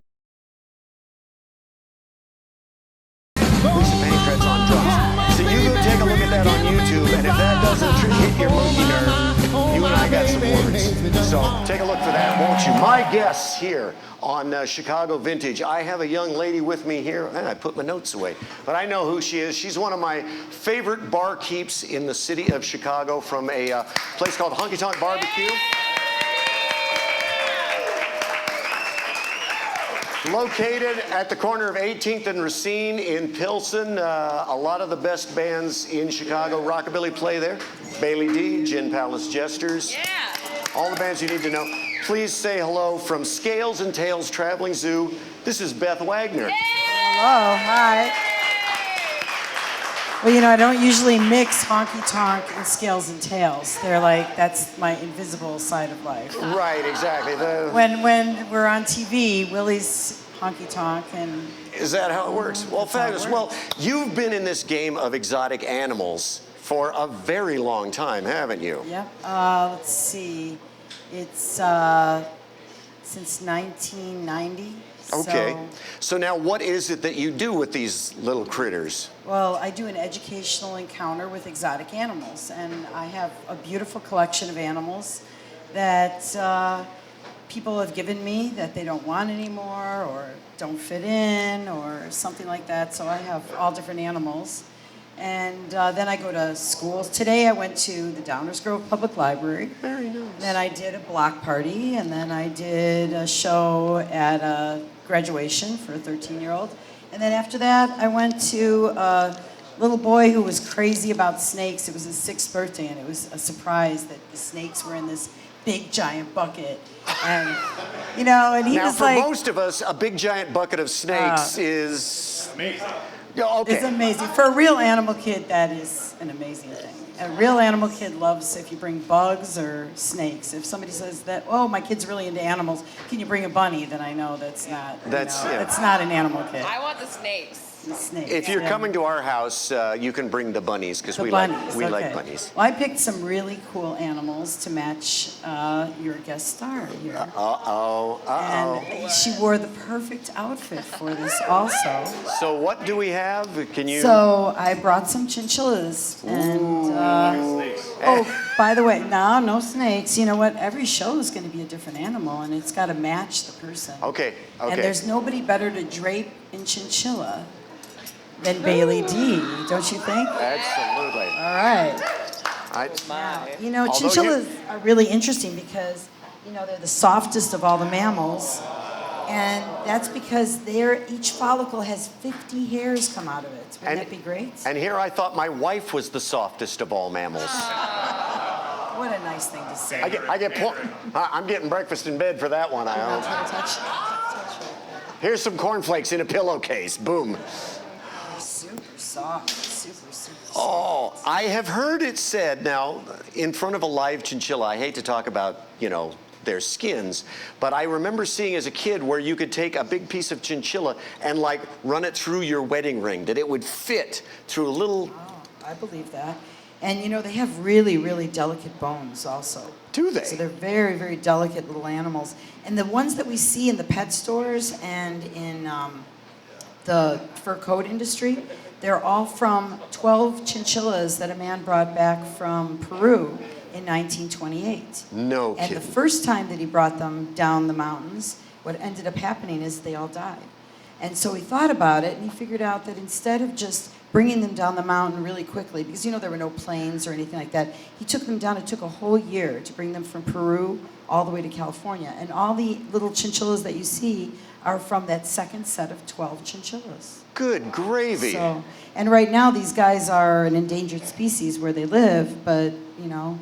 Lisa Pancrat's on drums. So you go take a look at that on YouTube, and if that doesn't hit your monkey nerve, you and I got some words. So take a look for that, won't you? My guests here on Chicago Vintage. I have a young lady with me here. I put my notes away, but I know who she is. She's one of my favorite barkeeps in the city of Chicago from a place called Honky Tonk Barbecue. Located at the corner of 18th and Racine in Pilsen. A lot of the best bands in Chicago rockabilly play there. Bailey D, Gin Palace Jesters. Yeah. All the bands you need to know. Please say hello from Scales and Tails Traveling Zoo. This is Beth Wagner. Hello, hi. Well, you know, I don't usually mix honky tonk and scales and tails. They're like, that's my invisible side of life. Right, exactly. When we're on TV, Willie's honky tonk and... Is that how it works? Well, fabulous. Well, you've been in this game of exotic animals for a very long time, haven't you? Yep. Let's see. It's since 1990. Okay. So now what is it that you do with these little critters? Well, I do an educational encounter with exotic animals, and I have a beautiful collection of animals that people have given me that they don't want anymore or don't fit in or something like that. So I have all different animals. And then I go to schools. Today I went to the Downers Grove Public Library. Very nice. Then I did a block party, and then I did a show at a graduation for a 13-year-old. And then after that, I went to a little boy who was crazy about snakes. It was his 6th birthday, and it was a surprise that the snakes were in this big giant bucket. And, you know, and he now, was for like... most of us, a big giant bucket of snakes is... Amazing. Yeah, okay. It's amazing. For a real animal kid, that is an amazing thing. A real animal kid loves if you bring bugs or snakes. If somebody says that, oh, my kid's really into animals, can you bring a bunny? Then I know that's not. That's not an animal kid. I want the snakes. The snakes. If you're yeah. coming to our house, you can bring the bunnies because The we bunnies, like okay. bunnies. Well, I picked some really cool animals to match your guest star here. And she wore the perfect outfit for this also. So what do we have? Can you? So I brought some chinchillas. And, oh, by the way, no snakes. You know what? Every show is going to be a different animal, and it's got to match the person. Okay. And there's nobody better to drape in chinchilla than Bailey D, don't you think? Absolutely. All right. You know, Although chinchillas are really interesting because, you know, they're the softest of all the mammals. And that's because each follicle has 50 hairs come out of it. Wouldn't that be great? And here I thought my wife was the softest of all mammals. What a nice thing to say. I'm getting breakfast in bed for that one, I Not hope. to touch. Here's some cornflakes in a pillowcase. Boom. Super soft. Super soft. Oh, I have heard it said now in front of a live chinchilla. I hate to talk about, you know, their skins, but I remember seeing as a kid where you could take a big piece of chinchilla and like run it through your wedding ring, that it would fit through a little. Oh, I believe that. And you know, they have really, really delicate bones also. Do they? So they're very, very delicate little animals. And the ones that we see in the pet stores and in the fur coat industry, they're all from 12 chinchillas that a man brought back from Peru in 1928. No And kidding. the first time that he brought them down the mountains, what ended up happening is they all died. And so he thought about it, and he figured out that instead of just bringing them down the mountain really quickly, because you know there were no planes or anything like that, he took them down. It took a whole year to bring them from Peru all the way to California. And all the little chinchillas that you see are from that second set of 12 chinchillas. Good gravy. So, and right now these guys are an endangered species where they live, but you know,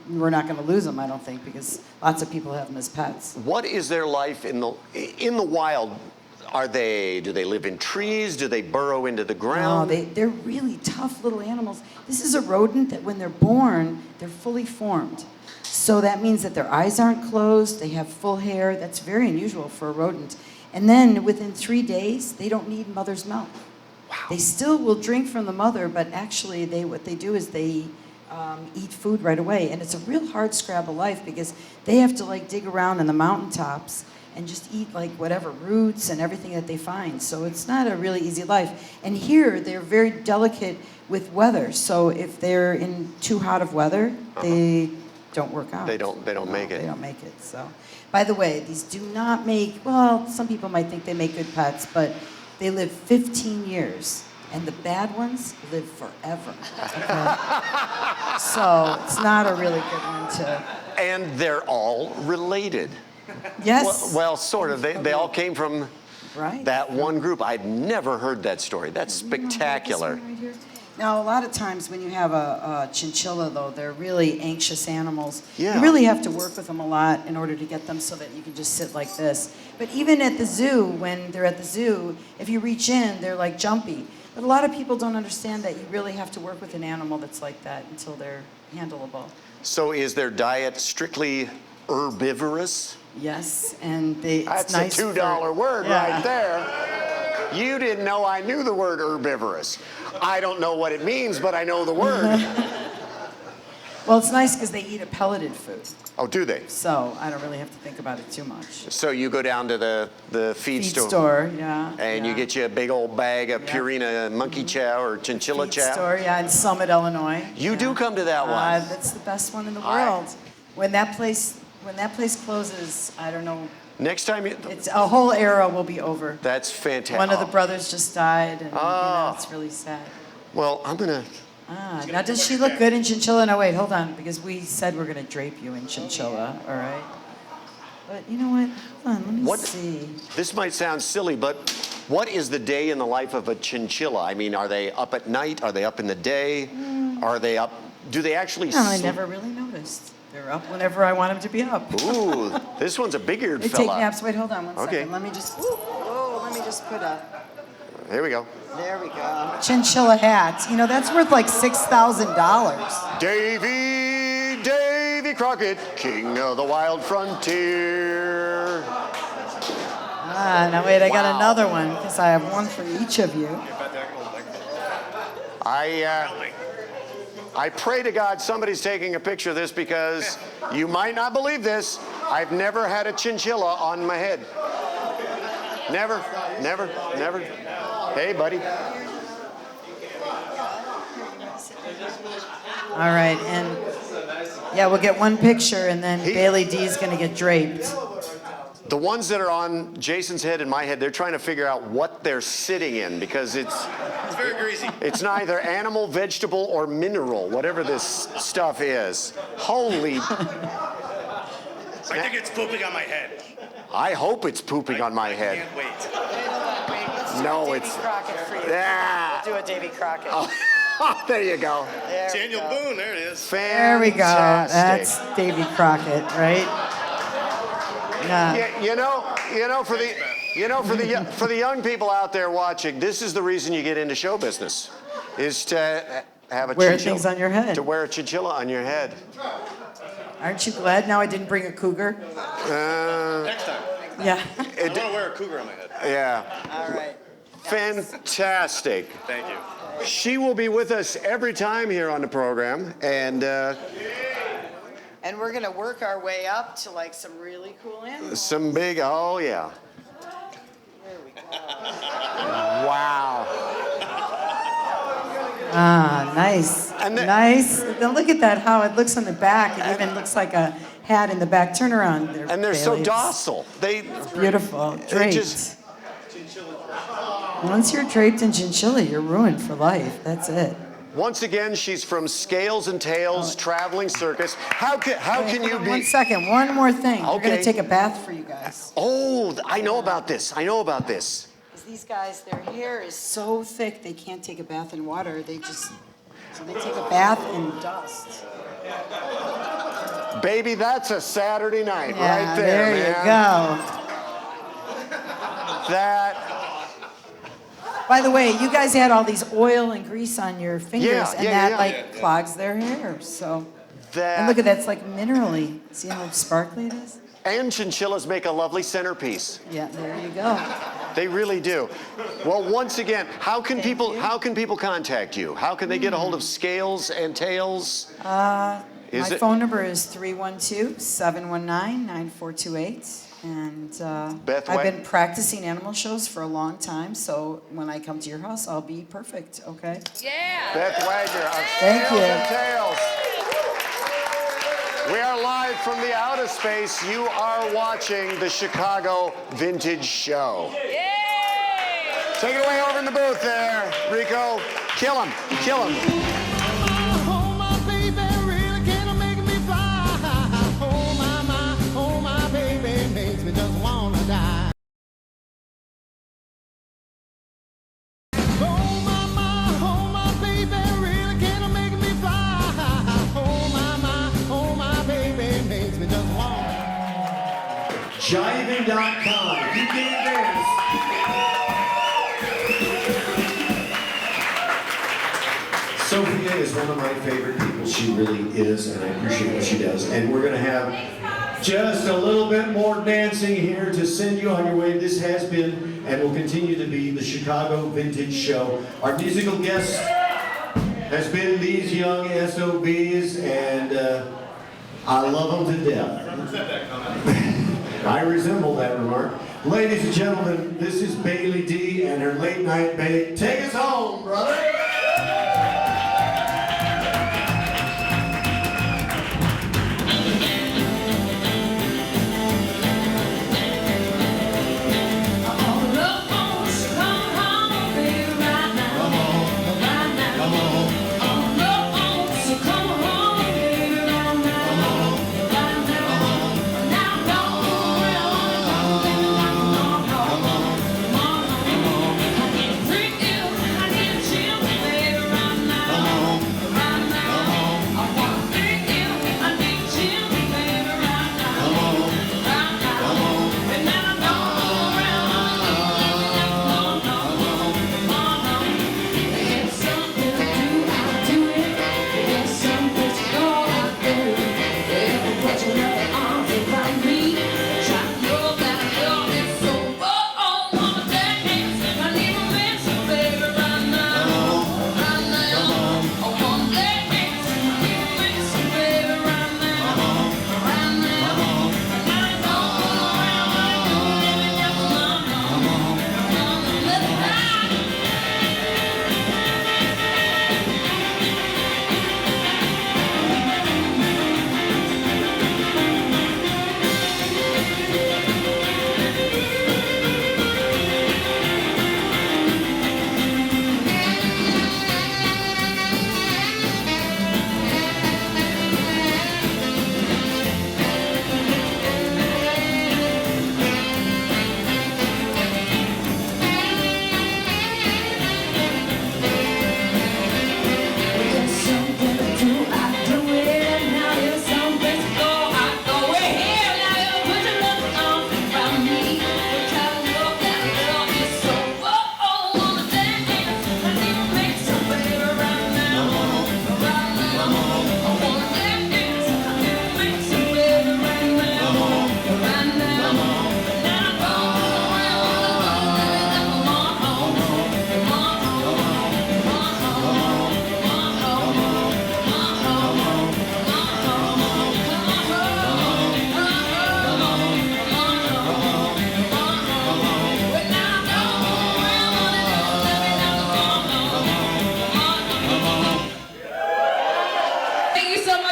we're not going to lose them, I don't think, because lots of people have them as pets. What is their life in the wild? Do they live in trees? Do they burrow into the ground? No, they're really tough little animals. This is a rodent that when they're born, they're fully formed. So that means that their eyes aren't closed, they have full hair. That's very unusual for a rodent. And then within 3 days, they don't need mother's milk. Wow. They still will drink from the mother, but actually what they do is they eat food right away. And it's a real hard scrabble life because they have to like dig around in the mountaintops and just eat like whatever roots and everything that they find. So it's not a really easy life. And here they're very delicate with weather. So if they're in too hot of weather, they don't work out. They don't make it. They don't make it. So, by the way, these do not make, well, some people might think they make good pets, but they live 15 years. And the bad ones live forever. Okay? So it's not a really good one to. And they're all related. Yes. Well, sort of. They all came from right. that one group. I'd never heard that story. That's spectacular. Now, a lot of times when you have a chinchilla, though, they're really anxious animals. Yeah. You really have to work with them a lot in order to get them so that you can just sit like this. But even at the zoo, when they're at the zoo, if you reach in, they're like jumpy. But a lot of people don't understand that you really have to work with an animal that's like that until they're handleable. So is their diet strictly herbivorous? Yes, and That's nice a $2 word yeah. right there. You didn't know I knew the word herbivorous. I don't know what it means, but I know the word. Well, it's nice because they eat a pelleted food. Oh, do they? So I don't really have to think about it too much. So you go down to the feed store. Yeah. And yeah. you get you a big old bag of Yeah. Purina monkey chow or chinchilla Feed chow. store, yeah, in Summit, Illinois. You yeah. do come to that one. That's the best one in the world. When that place closes, I don't know. Next time It's a whole era will be over. That's fantastic. One of the brothers just died, and you know, it's really sad. Well, I'm gonna. Now, does she look good in chinchilla? No, wait, hold on, because we said we're gonna drape you in chinchilla, all right? But you know what? Hold on, let me see. This might sound silly, but what is the day in the life of a chinchilla? I mean, are they up at night? Are they up in the day? Are they up? Do they actually No, I sleep? never really noticed. They're up whenever I want them to be up. Ooh, this one's a big-eared They fella. take naps. Wait, hold on one Okay. second. Let me just put a. Here we go. There we go. Chinchilla hat. You know, that's worth like $6,000. Davy Crockett, king of the wild frontier. Now wait, I got another one because I have one for each of you. I pray to God somebody's taking a picture of this because you might not believe this. I've never had a chinchilla on my head. Never, never, never. Hey, buddy. All right, and yeah, we'll get one picture, and then Bailey D is going to get draped. The ones that are on Jason's head and my head, they're trying to figure out what they're sitting in because it's very greasy. It's neither animal, vegetable, or mineral, whatever this stuff is. Holy. I think it's pooping on my head. I hope it's pooping on my head. Can't wait. No, Davy Crockett for you. Yeah. We'll do a Davy Crockett. Oh, there you go. Daniel Boone, there it is. There we go. That's Davy Crockett, right? Yeah. For the young people out there watching, this is the reason you get into show business, is to have a Wear chinchilla. things on your head. To wear a chinchilla on your head. Aren't you glad now I didn't bring a cougar? Next time. Yeah. I want to wear a cougar on my head. Yeah. All right. Fantastic. Thank you. She will be with us every time here on the program, and we're gonna work our way up to like some really cool animals. some big, oh yeah. There we go. Wow. Ah, nice. Nice. Now look at that, how it looks on the back. It even looks like a hat in the back. Turn around there. And they're so docile. Beautiful. Draped. just- Once you're draped in chinchilla, you're ruined for life. That's it. Once again, she's from Scales and Tails Traveling Circus. How can you be? 1 second. One more thing. We're Okay. gonna take a bath for you guys. Oh, I know about this. I know about this. 'Cause these guys, their hair is so thick they can't take a bath in water. They take a bath in dust. Baby, that's a Saturday night Yeah, right there, you man. go. That. By the way, you guys had all these oil and grease on your fingers, Yeah, and yeah, that yeah. clogs their hair. So, That. and look at that, it's like minerally. See how sparkly it is? And chinchillas make a lovely centerpiece. Yeah, there you go. They really do. Well, once again, how can people contact you? How can they get a hold of Scales and Tails? My phone number is 312-719-9428. And Beth I've White? been practicing animal shows for a long time, so when I come to your house, I'll be perfect, okay? Yeah. Beth Wagner of Thank Scales you. and Tails. We are live from the outer space. You are watching the Chicago Vintage Show. Yay! Take it away over in the booth there, Rico. Kill him. Kill him. Oh, my baby, really kinda making me fly. Oh, my baby makes me just wanna die. Oh, my baby, really kinda making me fly. Oh, my baby makes me just wanna. Jiving.com. If you can't dance. Sophia is one of my favorite people. She really is, and I appreciate what she does. And we're going to have just a little bit more dancing here to send you on your way. This has been and will continue to be the Chicago Vintage Show. Our musical guest has been these young SOBs, and I love them to death. I resemble that remark. Ladies and gentlemen, this is Bailey D and her late night Bate. Take us home, brother.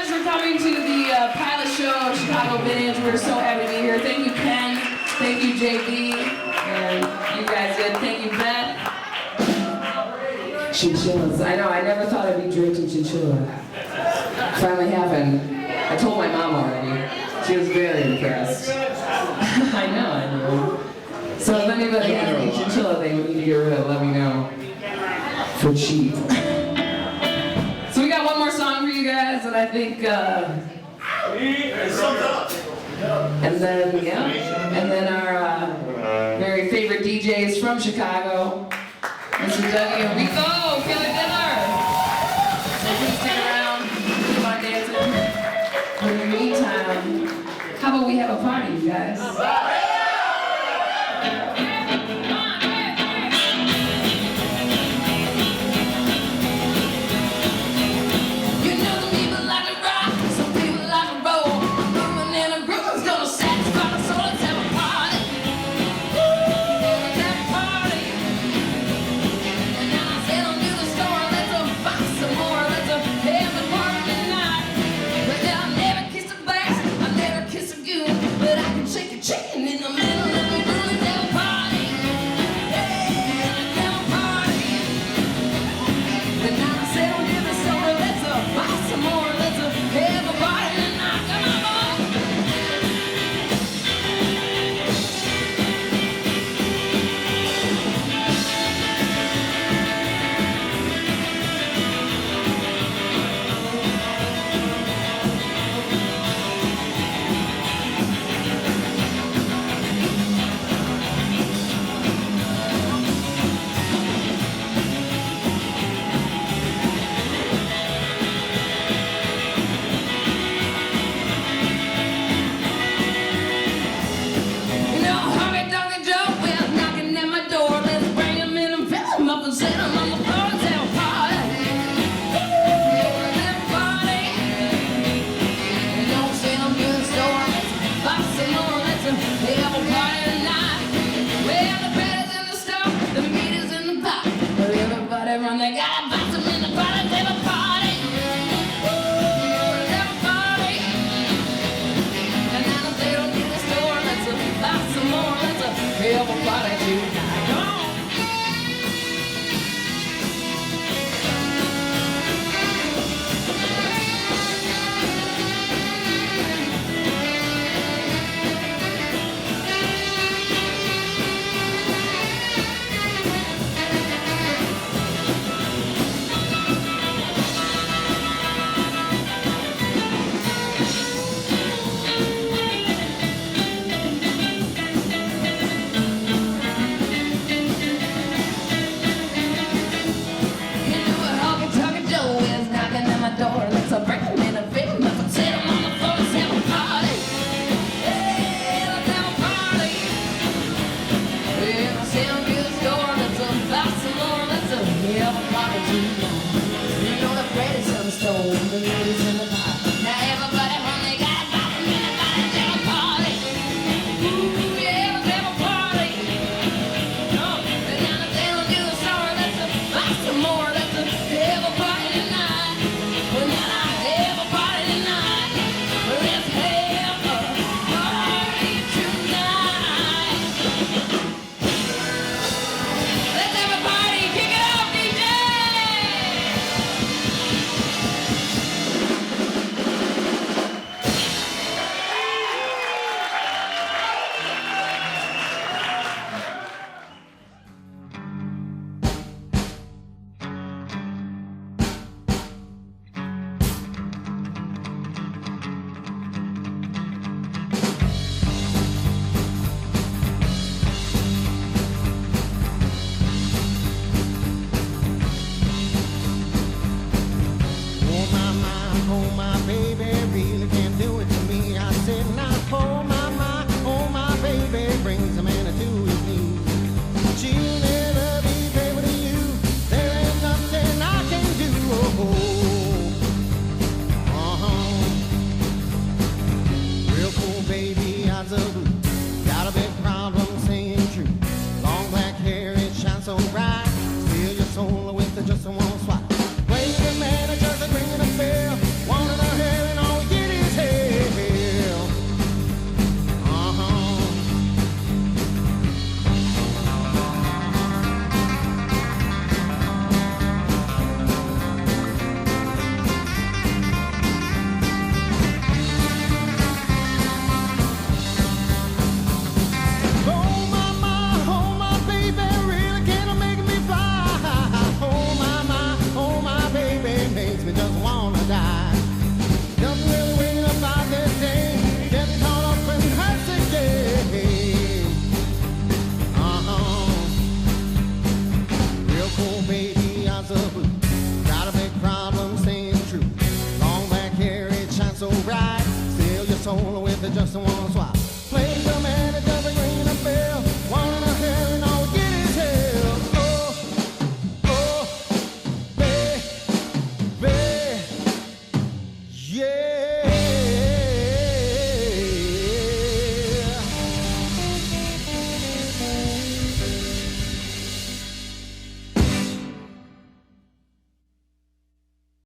much for coming to the pilot show of Chicago Vintage. We're so happy to be here. Thank you, Ken. Thank you, JB. And you guys did. Thank you, Beth. Chinchillas. I know, I never thought I'd be drinking chinchilla. Finally happened. I told my mom already. She was very impressed. I know. So if anybody has any chinchilla they would need to get rid of, let me know. For cheap. So we got one more song for you guys, and I think, and then our very favorite DJs from Chicago, Mr. Dougie and Rico, Killer Dinner. So please stick around, keep on dancing. In the meantime, how about we have a party, you guys? Chicken skies are blue. Got a big problem staying true. Long back hair, it shines so bright. Fill your soul with just one swipe.